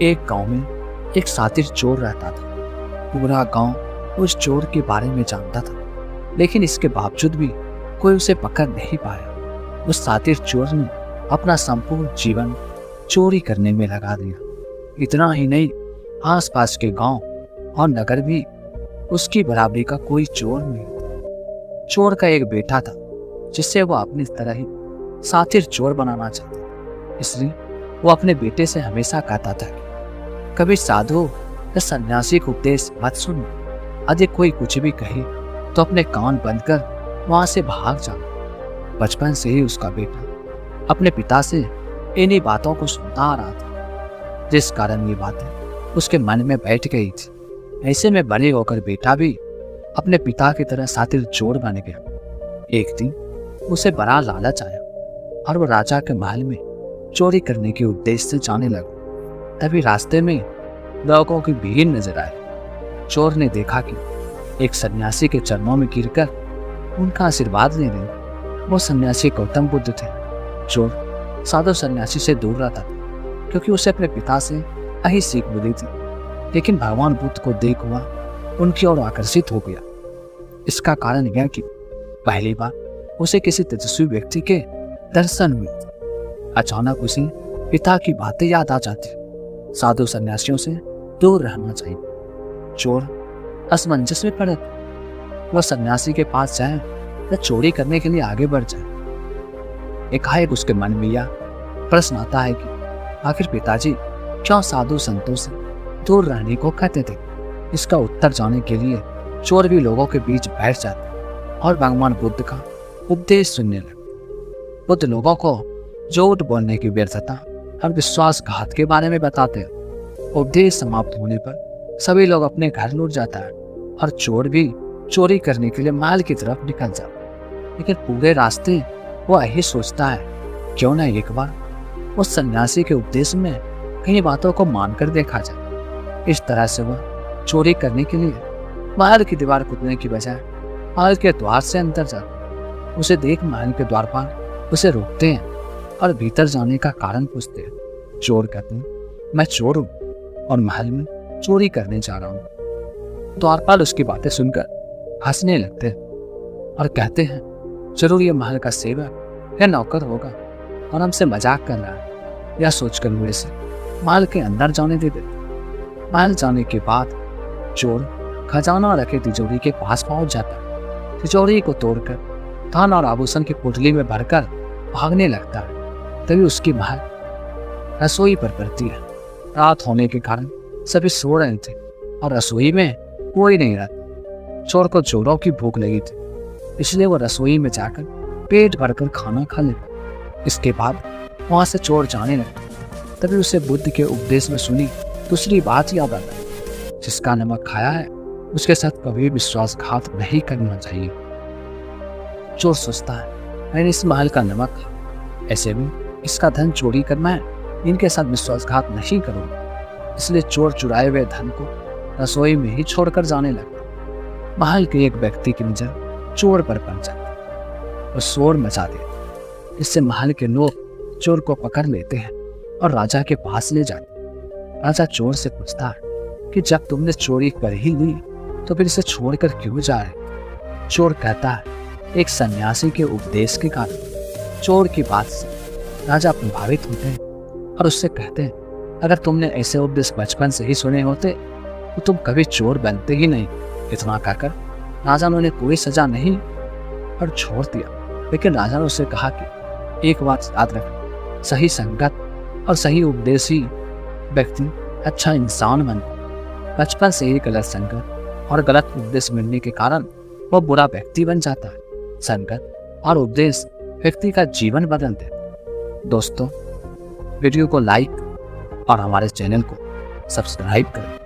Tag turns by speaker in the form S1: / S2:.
S1: एक गांव में एक शातिर चोर रहता था। पूरा गांव उस चोर के बारे में जानता था, लेकिन इसके बावजूद भी कोई उसे पकड़ नहीं पाया। उस शातिर चोर ने अपना संपूर्ण जीवन चोरी करने में लगा दिया। इतना ही नहीं, आसपास के गांव और नगर भी उसकी बराबरी का कोई चोर नहीं था। चोर का एक बेटा था जिससे वो अपनी तरह ही शातिर चोर बनाना चाहता। इसलिए वो अपने बेटे से हमेशा कहता था कि कभी साधु या सन्यासी को उपदेश मत सुन। यदि कोई कुछ भी कहे तो अपने कान बंद कर वहां से भाग जाना। बचपन से ही उसका बेटा अपने पिता से इन्हीं बातों को सुनता आ रहा था, जिस कारण ये बातें उसके मन में बैठ गई थी। ऐसे में बड़े होकर बेटा भी अपने पिता की तरह शातिर चोर बन गया। एक दिन उसे बड़ा लालच आया और वो राजा के महल में चोरी करने के उद्देश्य से जाने लगा। तभी रास्ते में लोगों की भीड़ नजर आई। चोर ने देखा कि एक सन्यासी के चरणों में गिरकर उनका आशीर्वाद ले रहे। वो सन्यासी गौतम बुद्ध थे। चोर साधु सन्यासी से दूर रहता था क्योंकि उसे अपने पिता से यही सीख मिली थी, लेकिन भगवान बुद्ध को देख हुआ उनकी ओर आकर्षित हो गया। इसका कारण यह कि पहली बार उसे किसी तेजस्वी व्यक्ति के दर्शन हुए। अचानक उसे पिता की बातें याद आ जाती। साधु सन्यासियों से दूर रहना चाहिए। चोर असमंजस में पड़ा। वह सन्यासी के पास जाए या चोरी करने के लिए आगे बढ़ जाए। एकाएक उसके मन में यह प्रश्न आता है कि आखिर पिताजी क्यों साधु संतों से दूर रहने को कहते थे। इसका उत्तर जानने के लिए चोर भी लोगों के बीच बैठ जाते और भगवान बुद्ध का उपदेश सुनने लगे। बुद्ध लोगों को झूठ बोलने की व्यर्थता और विश्वासघात के बारे में बताते हैं। उपदेश समाप्त होने पर सभी लोग अपने घर लौट जाता है और चोर भी चोरी करने के लिए महल की तरफ निकल जाता है। लेकिन पूरे रास्ते वो यही सोचता है, क्यों ना एक बार उस सन्यासी के उपदेश में कई बातों को मानकर देखा जाए। इस तरह से वह चोरी करने के लिए महल की दीवार कूदने की बजाय महल के द्वार से अंदर जाता। उसे देख महल के द्वारपाल उसे रोकते हैं और भीतर जाने का कारण पूछते हैं। चोर कहते हैं, मैं चोर हूँ और महल में चोरी करने जा रहा हूँ। द्वारपाल उसकी बातें सुनकर हंसने लगते हैं और कहते हैं, जरूर ये महल का सेवक या नौकर होगा और हमसे मजाक कर रहा है। यह सोचकर वे से महल के अंदर जाने दे देते। महल जाने के बाद चोर खजाना रखे तिजोरी के पास पहुंच जाता है। तिजोरी को तोड़कर धन और आभूषण की पोटली में भरकर भागने लगता है। तभी उसकी महल रसोई पर पड़ती है। रात होने के कारण सभी सो रहे थे और रसोई में कोई नहीं रहता। चोर को जोरों की भूख लगी थी, इसलिए वो रसोई में जाकर पेट भरकर खाना खा लेता। इसके बाद वहां से चोर जाने लगा। तभी उसे बुद्ध के उपदेश में सुनी दूसरी बात याद आ गई, जिसका नमक खाया है उसके साथ कभी विश्वासघात नहीं करना चाहिए। चोर सोचता है, मैंने इस महल का नमक खाया, ऐसे में इसका धन चोरी करना है, इनके साथ विश्वासघात नहीं करूंगा। इसलिए चोर चुराए हुए धन को रसोई में ही छोड़कर जाने लगा। महल के एक व्यक्ति की नजर चोर पर पड़ जाती। वो शोर मचा देते, इससे महल के लोग चोर को पकड़ लेते हैं और राजा के पास ले जाते। राजा चोर से पूछता है कि जब तुमने चोरी कर ही ली तो फिर इसे छोड़कर क्यों जा रहे। चोर कहता है, एक सन्यासी के उपदेश के कारण। चोर की बात से राजा प्रभावित होते हैं और उससे कहते हैं, अगर तुमने ऐसे उपदेश बचपन से ही सुने होते तो तुम कभी चोर बनते ही नहीं। इतना कहकर राजा ने उन्हें कोई सजा नहीं और छोड़ दिया। लेकिन राजा ने उससे कहा कि एक बात याद रख, सही संगत और सही उपदेश ही व्यक्ति अच्छा इंसान बनता। बचपन से ही गलत संगत और गलत उपदेश मिलने के कारण वो बुरा व्यक्ति बन जाता है। संगत और उपदेश व्यक्ति का जीवन बदल देता है। दोस्तों, वीडियो को लाइक और हमारे चैनल को सब्सक्राइब करें।